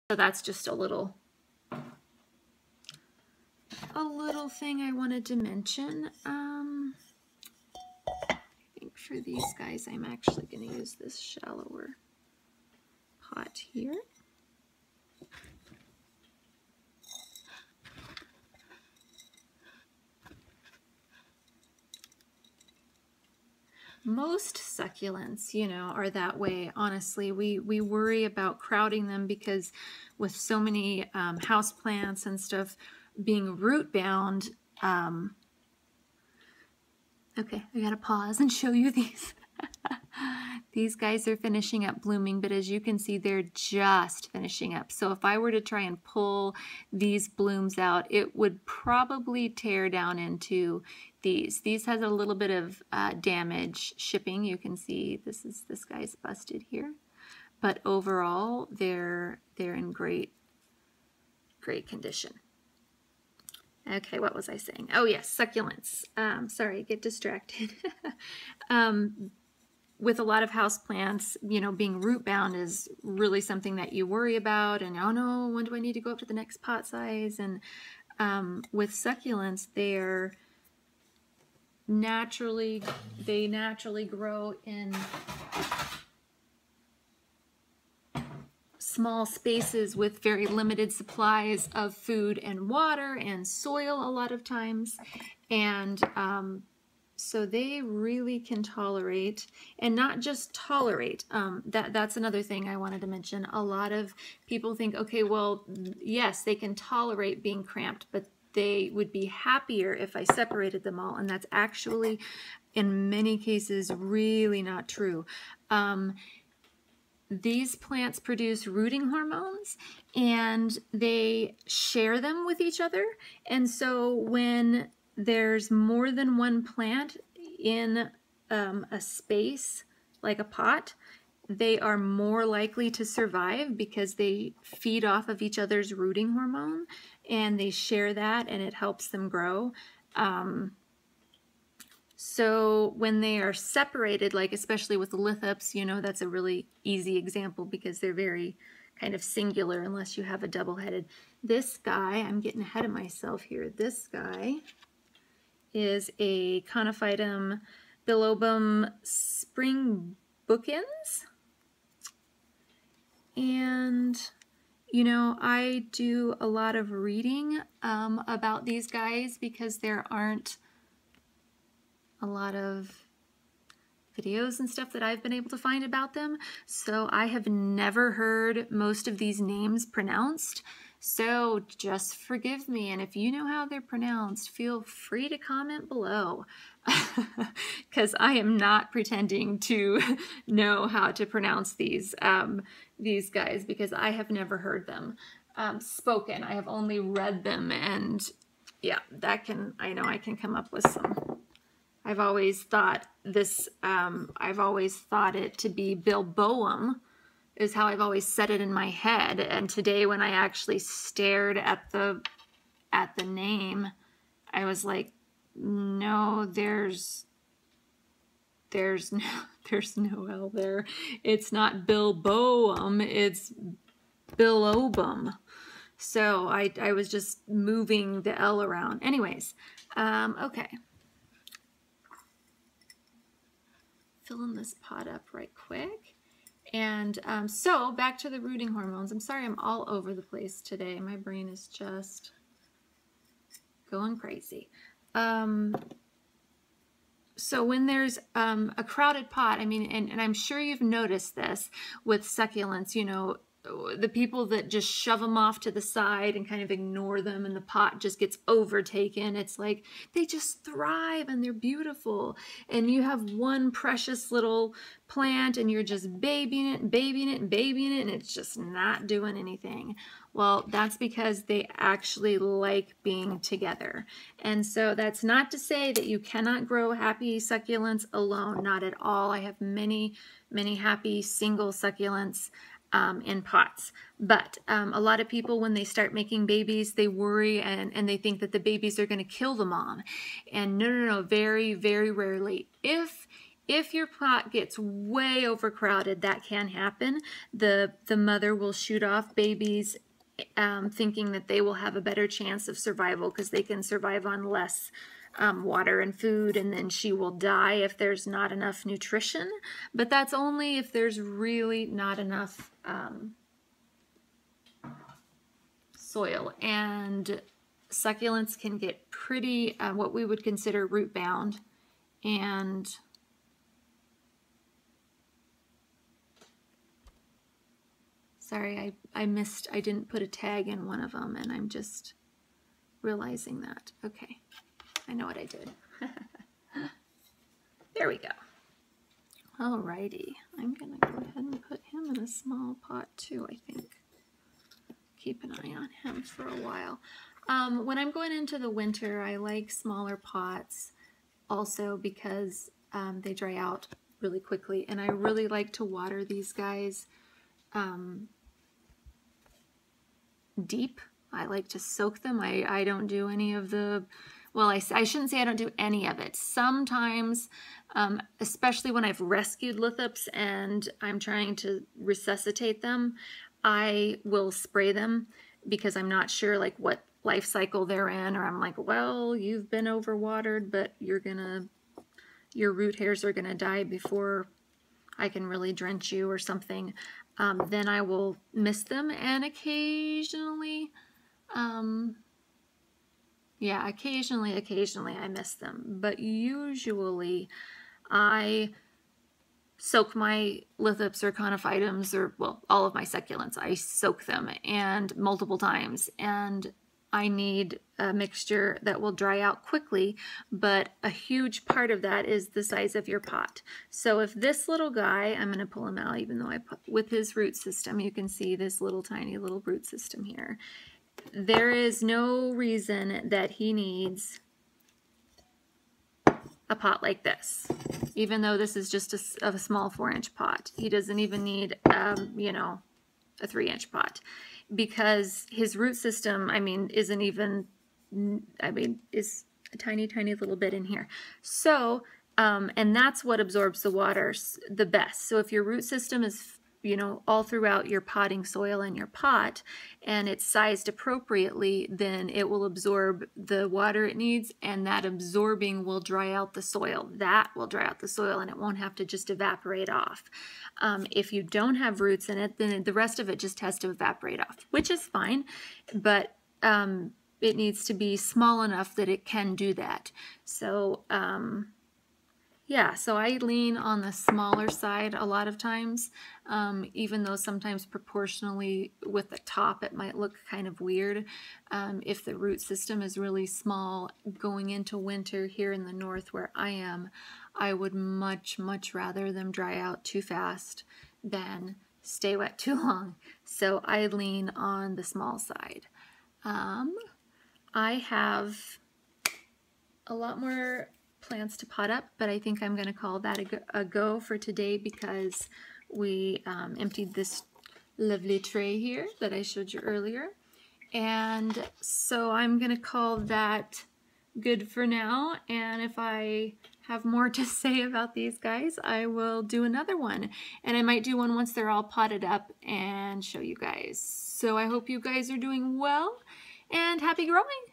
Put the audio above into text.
So that's just a little thing I wanted to mention. I think for these guys, I'm actually going to use this shallower pot here. Most succulents, you know, are that way. Honestly, we worry about crowding them because with so many house plants and stuff being root bound. Okay, I gotta pause and show you these. These guys are finishing up blooming, but as you can see, they're just finishing up. So if I were to try and pull these blooms out, it would probably tear down into these. These has a little bit of damage shipping. You can see this guy's busted here, but overall they're in great condition. Okay, what was I saying? Oh yes, succulents. Sorry, get distracted. With a lot of houseplants, you know, being root bound is really something that you worry about, and oh no, when do I need to go up to the next pot size? And with succulents, they naturally grow in small spaces with very limited supplies of food and water and soil a lot of times, and so they really can tolerate, and not just tolerate. That's another thing I wanted to mention. A lot of people think, okay, well, yes, they can tolerate being cramped, but they would be happier if I separated them all, and that's actually, in many cases, really not true. These plants produce rooting hormones, and they share them with each other, and so when there's more than one plant in a space like a pot, they are more likely to survive because they feed off of each other's rooting hormone, and they share that, and it helps them grow. So when they are separated, like especially with the lithops, you know, that's a really easy example because they're very kind of singular unless you have a double-headed. This guy, I'm getting ahead of myself here. This guy is a Conophytum bilobum spring bookends. And, you know, I do a lot of reading about these guys because there aren't a lot of videos and stuff that I've been able to find about them. So I have never heard most of these names pronounced. So just forgive me, and if you know how they're pronounced, feel free to comment below, because I am not pretending to know how to pronounce these guys, because I have never heard them spoken. I have only read them, and yeah, I know I can come up with some. I've always thought this. I've always thought it to be bilboum, is how I've always said it in my head. And today when I actually stared at the name, I was like, no, there's no L there. It's not bilboum, it's bilobum. So I was just moving the L around. Anyways, okay. Filling this pot up right quick. And so back to the rooting hormones. I'm sorry I'm all over the place today. My brain is just going crazy. So when there's a crowded pot, I mean, and I'm sure you've noticed this with succulents, you know, the people that just shove them off to the side and kind of ignore them, and the pot just gets overtaken. It's like they just thrive and they're beautiful, and you have one precious little plant and you're just babying it and babying it and babying it, and it's just not doing anything. Well, that's because they actually like being together. And so that's not to say that you cannot grow happy succulents alone, not at all. I have many happy single succulents in pots, but a lot of people, when they start making babies, they worry and they think that the babies are going to kill the mom. And no, very rarely. If If your pot gets way overcrowded, that can happen. The mother will shoot off babies thinking that they will have a better chance of survival because they can survive on less water and food, and then she will die if there's not enough nutrition. But that's only if there's really not enough soil. And succulents can get pretty, what we would consider root bound. And sorry, I didn't put a tag in one of them, and I'm just realizing that. Okay, I know what I did. There we go. Alrighty, I'm gonna go ahead and put him in a small pot too, I think. Keep an eye on him for a while. When I'm going into the winter, I like smaller pots also because they dry out really quickly, and I really like to water these guys deep. I like to soak them. I don't do any of the, well, I shouldn't say I don't do any of it. Sometimes, especially when I've rescued lithops and I'm trying to resuscitate them, I will spray them because I'm not sure like what life cycle they're in, or I'm like, well, you've been overwatered, but your root hairs are gonna die before I can really drench you or something. Then I will mist them, and occasionally, yeah, occasionally I mist them, but usually I soak my lithops or conophytums, or well, all of my succulents, I soak them and multiple times, and I need a mixture that will dry out quickly, but a huge part of that is the size of your pot. So if this little guy, I'm going to pull him out even though I put, with his root system, you can see this little tiny little root system here. There is no reason that he needs a pot like this, even though this is just a small 4-inch pot. He doesn't even need, you know, a 3-inch pot, because his root system, I mean, isn't even, I mean, is a tiny, tiny little bit in here. So, and that's what absorbs the water the best. So if your root system is, you know, all throughout your potting soil in your pot, and it's sized appropriately, then it will absorb the water it needs, and that absorbing will dry out the soil. That will dry out the soil, and it won't have to just evaporate off. If you don't have roots in it, then the rest of it just has to evaporate off, which is fine, but it needs to be small enough that it can do that. So, yeah, so I lean on the smaller side a lot of times, even though sometimes proportionally with the top it might look kind of weird. If the root system is really small going into winter here in the north where I am, I would much, much rather them dry out too fast than stay wet too long. So I lean on the small side. I have a lot more plants to pot up, but I think I'm going to call that a go for today, because we emptied this lovely tray here that I showed you earlier, and so I'm going to call that good for now. And if I have more to say about these guys, I will do another one, and I might do one once they're all potted up and show you guys. So I hope you guys are doing well, and happy growing!